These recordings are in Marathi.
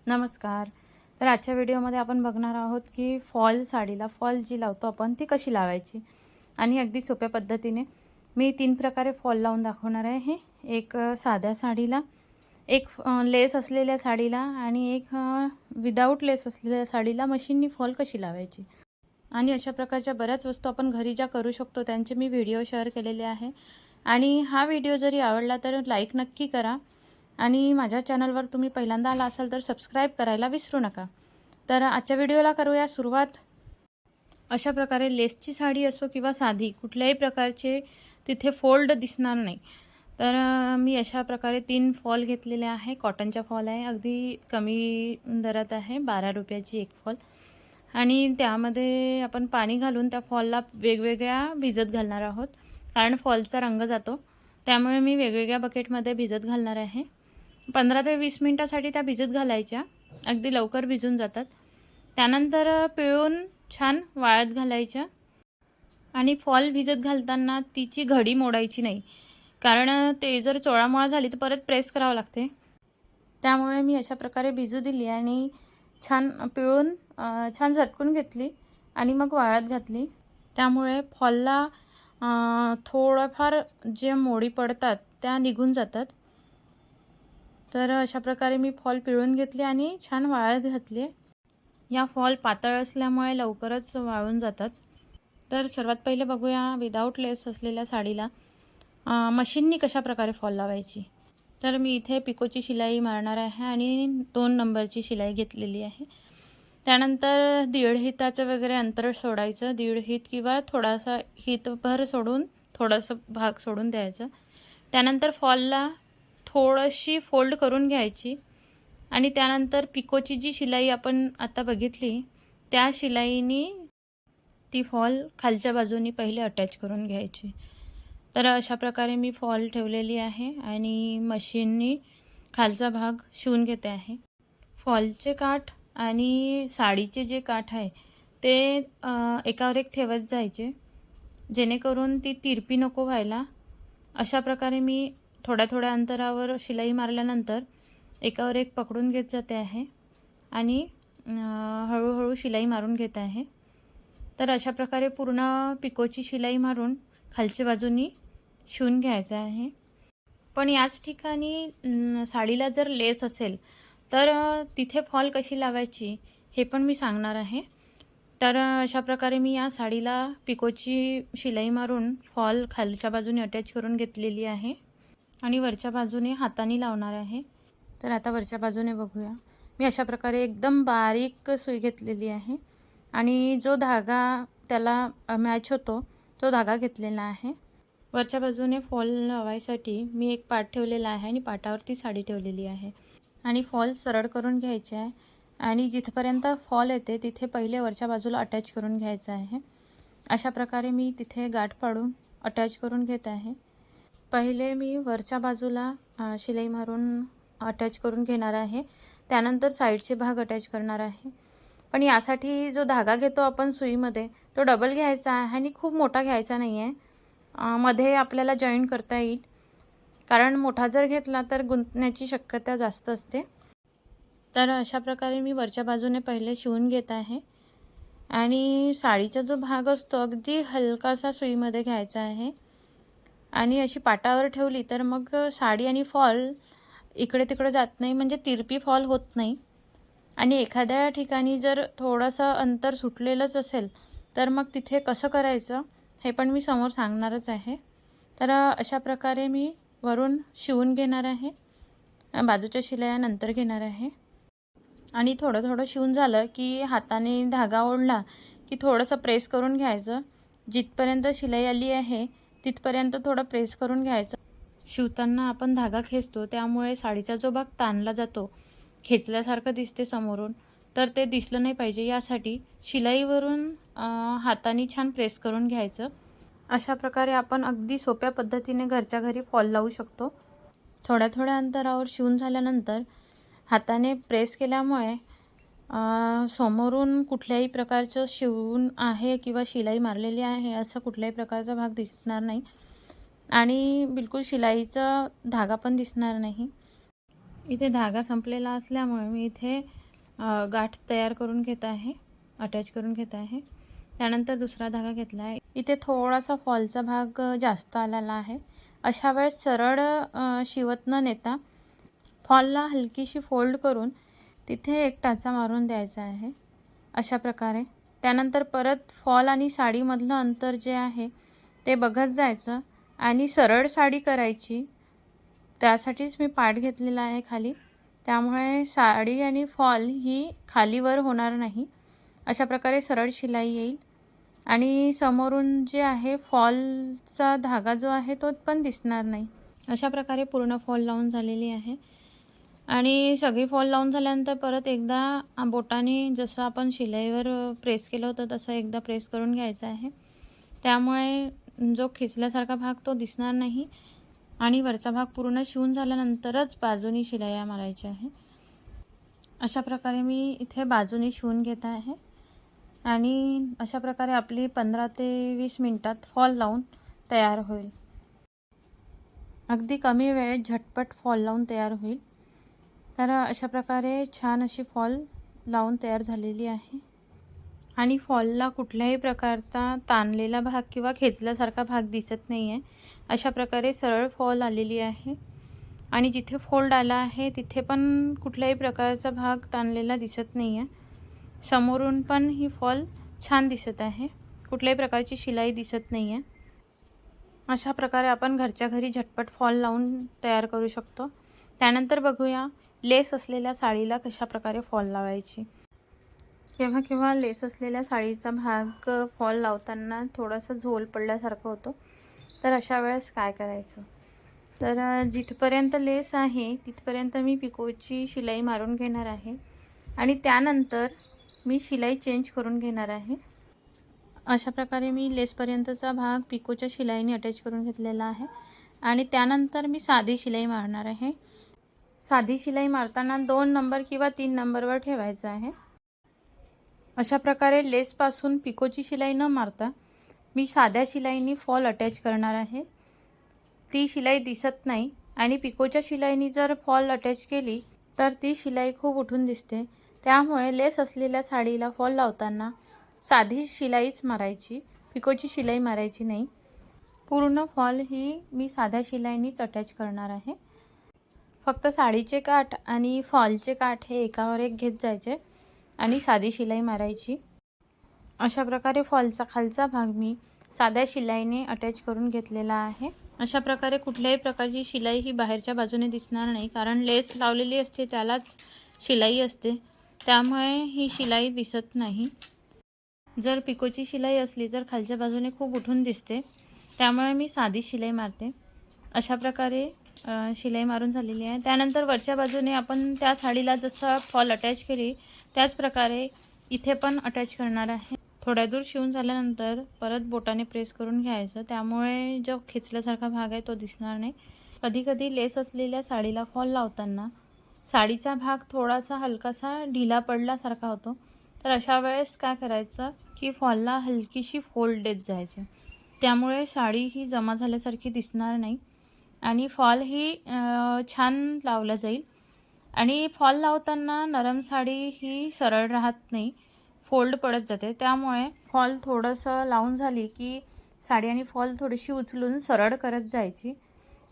नमस्कार. तर आजच्या व्हिडिओमध्ये आपण बघणार आहोत की साडीला फॉल जी लावतो आपण ती कशी लावायची आणि अगदी सोप्या पद्धतीने. मी 3 प्रकारे फॉल लावून दाखवणार आहे. एक साध्या साडीला, एक लेस असलेल्या साडीला आणि एक विदाऊट लेस असलेल्या साडीला मशीननी फॉल कशी लावायची. आणि अशा प्रकारच्या बऱ्याच वस्तू आपण घरी ज्या करू शकतो त्यांचे मी व्हिडिओ शेअर केलेले आहे. आणि हा व्हिडिओ जरी आवडला तर लाईक नक्की करा आणि माझ्या चॅनलवर तुम्ही पहिल्यांदा आला असाल तर सबस्क्राईब करायला विसरू नका. तर आजच्या व्हिडिओला करूया सुरुवात. अशा प्रकारे लेसची साडी असो किंवा साधी कुठल्याही प्रकारचे तिथे फोल्ड दिसणार नाही. तर मी अशा प्रकारे 3 फॉल घेतलेले आहे. कॉटनचा फॉल आहे, अगदी कमी दरात आहे, 12 रुपयाची एक फॉल. आणि त्यामध्ये आपण पाणी घालून त्या फॉलला वेगवेगळ्या भिजत घालणार आहोत, कारण फॉलचा रंग जातो. त्यामुळे मी वेगवेगळ्या बकेटमध्ये भिजत घालणार आहे. 15 ते 20 मिनिटासाठी त्या भिजत घालायच्या, अगदी लवकर भिजून जातात. त्यानंतर पिळून छान वाळत घालायच्या. आणि फॉल भिजत घालताना तिची घडी मोडायची नाही, कारण ते जर चोळामोळा झाली तर परत प्रेस करावं लागते. त्यामुळे मी अशा प्रकारे भिजू दिली आणि छान पिळून छान झटकून घेतली आणि मग वाळत घातली. त्यामुळे फॉलला थोडंफार जे मोडी पडतात त्या निघून जातात. तर अशा प्रकारे मी फॉल पिळून घेतली आणि छान वाळत घातली. या फॉल पातळ असल्यामुळे लवकरच वाळून जातात. तर सर्वात पहिले बघूया विदाऊट लेस असलेल्या साडीला मशीननी कशा प्रकारे फॉल लावायची. तर मी इथे पिकोची शिलाई मारणार आहे आणि 2 नंबरची शिलाई घेतलेली आहे. त्यानंतर 1.5 हिताचं वगैरे अंतर सोडायचं, 1.5 हित किंवा थोडासा हितभर सोडून थोडंसं भाग सोडून द्यायचं. त्यानंतर फॉलला थोडीशी फोल्ड करून घ्यायची आणि त्यानंतर पिकोची जी शिलाई आपण आता बघितली त्या शिलाईनी ती फॉल खालच्या बाजूनी पहिले अटॅच करून घ्यायची. तर अशा प्रकारे मी फॉल ठेवलेली आहे आणि मशीननी खालचा भाग शिवून घेते आहे. फॉलचे काठ आणि साडीचे जे काठ आहे ते एकावर एक ठेवत जायचे, जेणेकरून ती तिरपी नको व्हायला. अशा प्रकारे मी थोड्या थोड्या अंतरावर शिलाई मारल्यानंतर एकावर एक पकडून घेत जाते आहे आणि हळूहळू शिलाई मारून घेत आहे. तर अशा प्रकारे पूर्ण पिकोची शिलाई मारून खालच्या बाजूनी शिवून घ्यायचं आहे. पण याच ठिकाणी साडीला जर लेस असेल तर तिथे फॉल कशी लावायची हे पण मी सांगणार आहे. तर अशा प्रकारे मी या साडीला पिकोची शिलाई मारून फॉल खालच्या बाजूने अटॅच करून घेतलेली आहे आणि वरच्या बाजूने हाताने लावणार आहे. तर आता वरच्या बाजूने बघूया. मी अशा प्रकारे एकदम बारीक सुई घेतलेली आहे आणि जो धागा त्याला मॅच होतो तो धागा घेतलेला आहे. वरच्या बाजूने फॉल लावायसाठी मी एक पाट ठेवलेला आहे आणि पाटावरती साडी ठेवलेली आहे आणि फॉल सरळ करून घ्यायचे आहे आणि जिथपर्यंत फॉल येते तिथे पहिले वरच्या बाजूला अटॅच करून घ्यायचं आहे. अशा प्रकारे मी तिथे गाठ पाडून अटॅच करून घेत आहे. पहिले मी वरच्या बाजूला शिलाई मारून अटॅच करून घेणार आहे, त्यानंतर साईडचे भाग अटॅच करणार आहे. पण यासाठी जो धागा घेतो आपण सुईमध्ये तो डबल घ्यायचा आहे आणि खूप मोठा घ्यायचा नाही आहे. मध्ये आपल्याला जॉईन करता येईल, कारण मोठा जर घेतला तर गुंतण्याची शक्यता जास्त असते. तर अशा प्रकारे मी वरच्या बाजूने पहिले शिवून घेत आहे आणि साडीचा जो भाग असतो अगदी हलकासा सुईमध्ये घ्यायचा आहे आणि अशी पाटावर ठेवली तर मग साडी आणि फॉल इकडे तिकडे जात नाही, म्हणजे तिरपी फॉल होत नाही. आणि एखाद्या ठिकाणी जर थोडंसं अंतर सुटलेलंच असेल तर मग तिथे कसं करायचं हे पण मी समोर सांगणारच आहे. तर अशा प्रकारे मी वरून शिवून घेणार आहे, बाजूच्या शिलाया नंतर घेणार आहे आणि थोडं थोडं शिवून झालं की हाताने धागा ओढला की थोडंसं प्रेस करून घ्यायचं. जिथपर्यंत शिलाई आली आहे तिथपर्यंत थोडं प्रेस करून घ्यायचं. शिवताना आपण धागा खेचतो त्यामुळे साडीचा जो भाग ताणला जातो, खेचल्यासारखं दिसते समोरून, तर ते दिसलं नाही पाहिजे यासाठी शिलाईवरून हाताने छान प्रेस करून घ्यायचं. अशा प्रकारे आपण अगदी सोप्या पद्धतीने घरच्या घरी फॉल लावू शकतो. थोड्या थोड्या अंतरावर शिवून झाल्यानंतर हाताने प्रेस केल्यामुळे समोरून कुठल्याही प्रकारचं शिवून आहे किंवा शिलाई मारलेली आहे असं कुठल्याही प्रकारचा भाग दिसणार नाही आणि बिलकुल शिलाईचा धागा पण दिसणार नाही. इथे धागा संपलेला असल्यामुळे मी इथे गाठ तयार करून घेत आहे, अटॅच करून घेत आहे. त्यानंतर दुसरा धागा घेतला आहे. इथे थोडासा फॉलचा भाग जास्त आलेला आहे. अशा वेळेस सरळ शिवत न नेता फॉलला हलकीशी फोल्ड करून तिथे एक टाचा मारून द्यायचा आहे अशा प्रकारे. त्यानंतर परत फॉल आणि साडीमधलं अंतर जे आहे ते बघत जायचं आणि सरळ साडी करायची. त्यासाठीच मी पाट घेतलेला आहे खाली, त्यामुळे साडी आणि फॉल ही खालीवर होणार नाही. अशा प्रकारे सरळ शिलाई येईल आणि समोरून जे आहे फॉलचा धागा जो आहे तो पण दिसणार नाही. अशा प्रकारे पूर्ण फॉल लावून झालेली आहे. आणि सगळी फॉल लावून झाल्यानंतर परत एकदा बोटाने जसं आपण शिलाईवर प्रेस केलं होतं तसं एकदा प्रेस करून घ्यायचं आहे. त्यामुळे जो खिचल्यासारखा भाग तो दिसणार नाही आणि वरचा भाग पूर्ण शिवून झाल्यानंतरच बाजूनी शिलाया मारायच्या आहे. अशा प्रकारे मी इथे बाजूनी शिवून घेत आहे आणि अशा प्रकारे आपली 15 ते 20 मिनिटात फॉल लावून तयार होईल. अगदी कमी वेळेत झटपट फॉल लावून तयार होईल. तर अशा प्रकारे छान अशी फॉल लावून तयार झालेली आहे आणि फॉलला कुठल्याही प्रकारचा ताणलेला भाग किंवा खेचल्यासारखा भाग दिसत नाही आहे. अशा प्रकारे सरळ फॉल आलेली आहे आणि जिथे फोल्ड आला आहे तिथे पण कुठल्याही प्रकारचा भाग ताणलेला दिसत नाही आहे. समोरून पण ही फॉल छान दिसत आहे, कुठल्याही प्रकारची शिलाई दिसत नाही आहे. अशा प्रकारे आपण घरच्या घरी झटपट फॉल लावून तयार करू शकतो. त्यानंतर बघूया लेस असलेल्या साडीला कशा प्रकारे फॉल लावायची. केव्हा केव्हा लेस असलेल्या साडीचा भाग फॉल लावताना थोडासा झोल पडल्यासारखं होतं. तर अशा वेळेस काय करायचं, तर जिथपर्यंत लेस आहे तिथपर्यंत मी पिकोची शिलाई मारून घेणार आहे आणि त्यानंतर मी शिलाई चेंज करून घेणार आहे. अशा प्रकारे मी लेसपर्यंतचा भाग पिकोच्या शिलाईने अटॅच करून घेतलेला आहे आणि त्यानंतर मी साधी शिलाई मारणार आहे. साधी शिलाई मारताना 2 नंबर किंवा 3 नंबरवर ठेवायचं आहे. अशा प्रकारे लेसपासून पिकोची शिलाई न मारता मी साध्या शिलाईनी फॉल अटॅच करणार आहे. ती शिलाई दिसत नाही आणि पिकोच्या शिलाईनी जर फॉल अटॅच केली तर ती शिलाई खूप उठून दिसते. त्यामुळे लेस असलेल्या साडीला फॉल लावताना साधी शिलाईच मारायची, पिकोची शिलाई मारायची नाही. पूर्ण फॉल ही मी साध्या शिलाईनीच अटॅच करणार आहे. फक्त साडीचे काठ आणि फॉलचे काठ हे एकावर एक घेत जायचे आणि साधी शिलाई मारायची. अशा प्रकारे फॉलचा खालचा भाग मी साध्या शिलाईने अटॅच करून घेतलेला आहे. अशा प्रकारे कुठल्याही प्रकारची शिलाई ही बाहेरच्या बाजूने दिसणार नाही, कारण लेस लावलेली असते त्यालाच शिलाई असते, त्यामुळे ही शिलाई दिसत नाही. जर पिकोची शिलाई असली तर खालच्या बाजूने खूप उठून दिसते, त्यामुळे मी साधी शिलाई मारते. अशा प्रकारे शिलाई मारून झालेली आहे. त्यानंतर वरच्या बाजूने आपण त्या साडीला जसं फॉल अटॅच केली त्याच प्रकारे इथे पण अटॅच करणार आहे. थोड्या दूर शिवून झाल्यानंतर परत बोटाने प्रेस करून घ्यायचं, त्यामुळे जो खेचल्यासारखा भाग आहे तो दिसणार नाही. कधी कधी लेस असलेल्या साडीला फॉल लावताना साडीचा भाग थोडासा हलकासा ढिला पडल्यासारखा होतो. तर अशा वेळेस काय करायचं की फॉलला हलकीशी फोल्ड देत जायचं, त्यामुळे साडी ही जमा झाल्यासारखी दिसणार नाही आणि फॉल ही छान लावला जाईल. आणि फॉल लावताना नरम साडी ही सरळ राहत नाही, फोल्ड पडत जाते. त्यामुळे फॉल थोडंसं लावून झाली की साडी आणि फॉल थोडीशी उचलून सरळ करत जायची,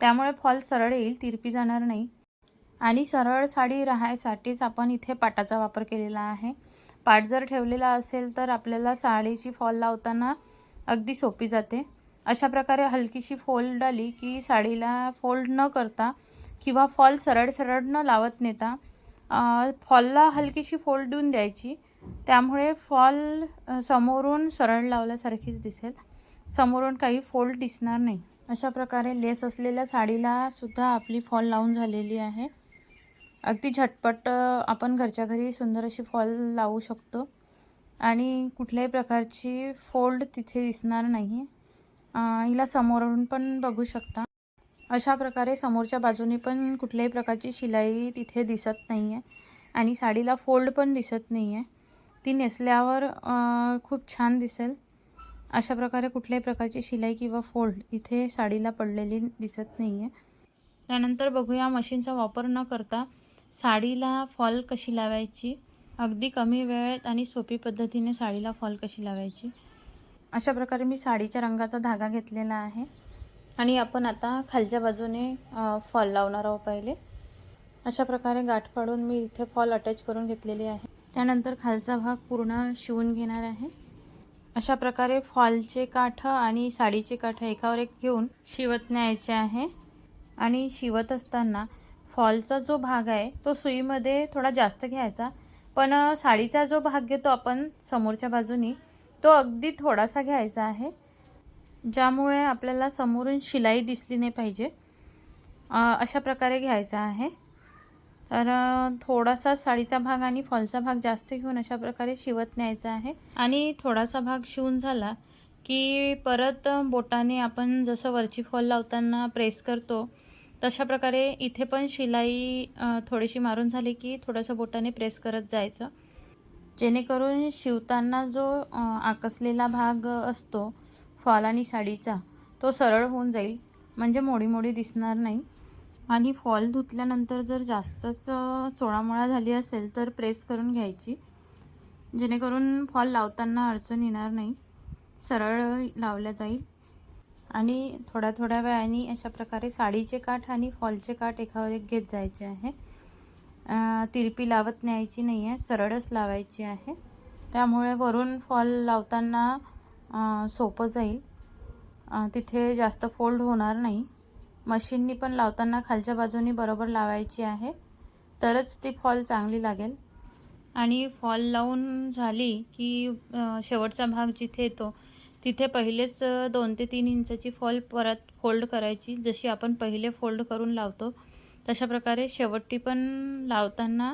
त्यामुळे फॉल सरळ येईल, तिरपी जाणार नाही. आणि सरळ साडी राहायसाठीच आपण इथे पाटाचा वापर केलेला आहे. पाट जर ठेवलेला असेल तर आपल्याला साडीची फॉल लावताना अगदी सोपी जाते. अशा प्रकारे हलकीशी फोल्ड आली की साडीला फोल्ड न करता किंवा फॉल सरळ सरळ न लावत नेता फॉलला हलकीशी फोल्ड देऊन द्यायची, त्यामुळे फॉल समोरून सरळ लावल्यासारखीच दिसेल, समोरून काही फोल्ड दिसणार नाही. अशा प्रकारे लेस असलेल्या साडीला सुद्धा आपली फॉल लावून झालेली आहे. अगदी झटपट आपण घरच्या घरी सुंदर अशी फॉल लावू शकतो आणि कुठल्याही प्रकारची फोल्ड तिथे दिसणार नाही. हिला समोरून पण बघू शकता. अशा प्रकारे समोरच्या बाजूने पण कुठल्याही प्रकारची शिलाई तिथे दिसत नाही आहे आणि साडीला फोल्ड पण दिसत नाही आहे. ती नेसल्यावर खूप छान दिसेल. अशा प्रकारे कुठल्याही प्रकारची शिलाई किंवा फोल्ड इथे साडीला पडलेली दिसत नाही आहे. त्यानंतर बघूया मशीनचा वापर न करता साडीला फॉल कशी लावायची, अगदी कमी वेळेत आणि सोपी पद्धतीने साडीला फॉल कशी लावायची. अशा प्रकारे मी साडीच्या रंगाचा धागा घेतलेला आहे आणि आपण आता खालच्या बाजूने फॉल लावणार आहोत. पहिले अशा प्रकारे गाठ पाडून मी इथे फॉल अटॅच करून घेतलेली आहे. त्यानंतर खालचा भाग पूर्ण शिवून घेणार आहे. अशा प्रकारे फॉलचे काठ आणि साडीचे काठ एकावर एक घेऊन शिवत न्यायचे आहे. आणि शिवत असताना फॉलचा जो भाग आहे तो सुईमध्ये थोडा जास्त घ्यायचा, पण साडीचा जो भाग घेतो आपण समोरच्या बाजूनी तो अगदी थोडासा घ्यायचा आहे, ज्यामुळे आपल्याला समोरून शिलाई दिसली नाही पाहिजे. अशा प्रकारे घ्यायचा आहे. तर थोडासा साडीचा भाग आणि फॉलचा भाग जास्त घेऊन अशा प्रकारे शिवत न्यायचा आहे. आणि थोडासा भाग शिवून झाला की परत बोटाने आपण जसं वरची फॉल लावताना प्रेस करतो तशा प्रकारे इथे पण शिलाई थोडीशी मारून झाली की थोडंसं बोटाने प्रेस करत जायचं, जेणेकरून शिवताना जो आकसलेला भाग असतो फॉल आणि साडीचा तो सरळ होऊन जाईल, म्हणजे मोडी मोडी दिसणार नाही. आणि फॉल धुतल्यानंतर जर जास्तच चोळामोळा झाली असेल तर प्रेस करून घ्यायची, जेणेकरून फॉल लावताना अडचण येणार नाही, सरळ लावल्या जाईल. आणि थोड्या थोड्या वेळाने अशा प्रकारे साडीचे काठ आणि फॉलचे काठ एकावर एक घेत जायचे आहे. तिरपी लावत न्यायची नाही आहे, सरळच लावायची आहे. त्यामुळे वरून फॉल लावताना सोपं जाईल, तिथे जास्त फोल्ड होणार नाही. मशीननी पण लावताना खालच्या बाजूनी बरोबर लावायची आहे, तरच ती फॉल चांगली लागेल. आणि फॉल लावून झाली की शेवटचा भाग जिथे येतो तिथे पहिलेच 2 ते 3 इंचाची फॉल परत फोल्ड करायची, जशी आपण पहिले फोल्ड करून लावतो तशा प्रकारे शेवटी पण लावताना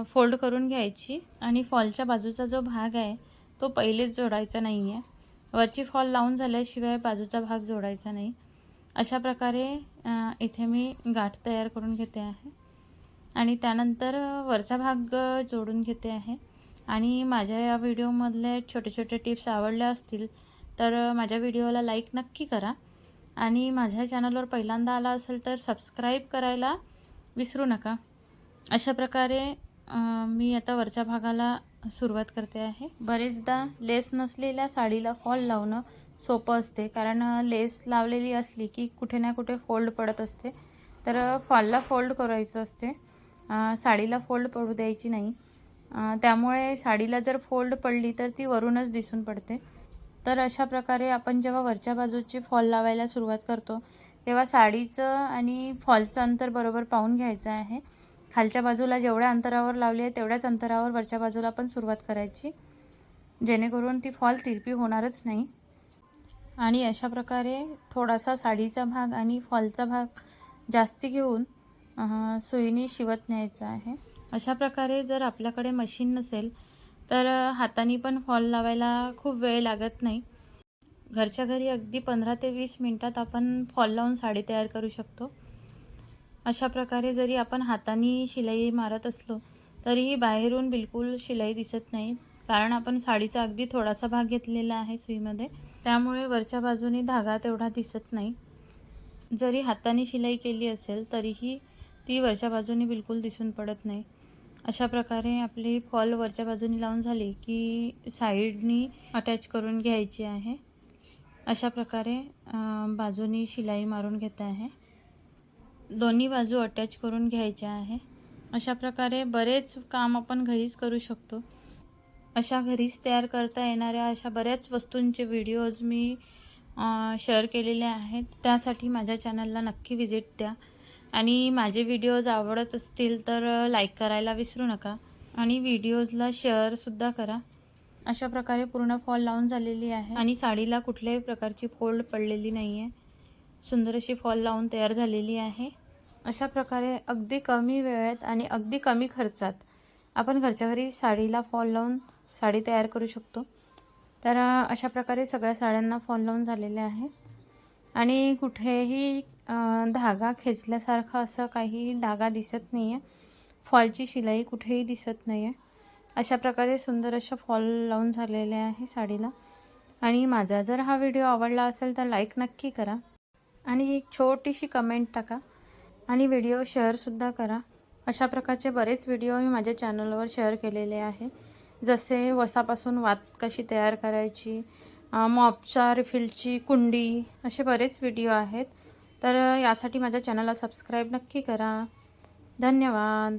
फोल्ड करून घ्यायची. आणि फॉलच्या बाजूचा जो भाग आहे तो पहिलेच जोडायचा नाही आहे, वरची फॉल लावून झाल्याशिवाय बाजूचा भाग जोडायचा नाही. अशा प्रकारे इथे मी गाठ तयार करून घेते आहे आणि त्यानंतर वरचा भाग जोडून घेते आहे. आणि माझ्या या व्हिडिओमधले छोटे छोटे टिप्स आवडल्या असतील तर माझ्या व्हिडिओला लाईक नक्की करा. आणि माझ्या चॅनलवर पहिल्यांदा आला असेल तर सबस्क्राईब करायला विसरू नका. अशा प्रकारे मी आता वरच्या भागाला सुरुवात करते आहे. बरेचदा लेस नसलेल्या साडीला फॉल लावणं सोपं असते, कारण लेस लावलेली असली की कुठे ना कुठे फोल्ड पडत असते, तर फॉलला फोल्ड करायचं असते, साडीला फोल्ड पडू द्यायची नाही. त्यामुळे साडीला जर फोल्ड पडली तर ती वरूनच दिसून पडते. तर अशा प्रकारे आपण जेव्हा वरच्या बाजूची फॉल लावायला सुरुवात करतो तेव्हा साडीचं आणि फॉलचं अंतर बरोबर पाहून घ्यायचं आहे. खालच्या बाजूला जेवढ्या अंतरावर लावली आहे तेवढ्याच अंतरावर वरच्या बाजूला पण सुरुवात करायची, जेणेकरून ती फॉल तिरपी होणारच नाही. आणि अशा प्रकारे थोडासा साडीचा भाग आणि फॉलचा भाग जास्ती घेऊन सुईने शिवत न्यायचा आहे. अशा प्रकारे जर आपल्याकडे मशीन नसेल तर हाताने पण फॉल लावायला खूप वेळ लागत नाही. घरच्या घरी अगदी 15 ते 20 मिनटात आपण फॉल लावून साडी तयार करू शकतो. अशा प्रकारे जरी आपण हाताने शिलाई मारत असलो तरीही बाहेरून बिलकुल शिलाई दिसत नाही, कारण आपण साडीचा अगदी थोडासा भाग घेतलेला आहे सुईमध्ये, त्यामुळे वरच्या बाजूने धागा तेवढा दिसत नाही. जरी हाताने शिलाई केली असेल तरीही ती वरच्या बाजूने बिलकुल दिसून पडत नाही. अशा प्रकारे आपली फॉल वरच्या बाजूने लावून झाली की साईडनी अटॅच करून घ्यायची आहे. अशा प्रकारे बाजूनी शिलाई मारून घेते आहे, दोन्ही बाजू अटॅच करून घ्यायच्या आहे. अशा प्रकारे बरेच काम आपण घरीच करू शकतो. अशा घरीच तयार करता येणाऱ्या अशा बऱ्याच वस्तूंचे व्हिडिओज मी शेअर केलेले आहेत, त्यासाठी माझ्या चॅनलला नक्की व्हिजिट द्या. आणि माझे व्हिडिओज आवडत असतील तर लाईक करायला विसरू नका आणि व्हिडिओजला शेअरसुद्धा करा. अशा प्रकारे पूर्ण फॉल लावून झालेली आहे आणि साडीला कुठल्याही प्रकारची फोल्ड पडलेली नाही आहे, सुंदर अशी फॉल लावून तयार झालेली आहे. अशा प्रकारे अगदी कमी वेळेत आणि अगदी कमी खर्चात आपण घरच्या घरी साडीला फॉल लावून साडी तयार करू शकतो. तर अशा प्रकारे सगळ्या साड्यांना फॉल लावून झालेले आहे आणि कुठेही धागा खेचल्यासारखा असं काही धागा दिसत नाही आहे, फॉलची शिलाई कुठेही दिसत नाही आहे. अशा प्रकारे सुंदर अशा फॉल लावून झालेले आहे साडीला. आणि माझा जर हा व्हिडिओ आवडला असेल तर लाईक नक्की करा आणि एक छोटीशी कमेंट टाका आणि व्हिडिओ शेअरसुद्धा करा. अशा प्रकारचे बरेच व्हिडिओ मी माझ्या चॅनलवर शेअर केलेले आहे, जसे वसापासून वात कशी तयार करायची, मॉपच्या रिफिलची कुंडी, असे बरेच व्हिडिओ आहेत. तर यासाठी माझ्या चॅनलला सबस्क्राईब नक्की करा. धन्यवाद.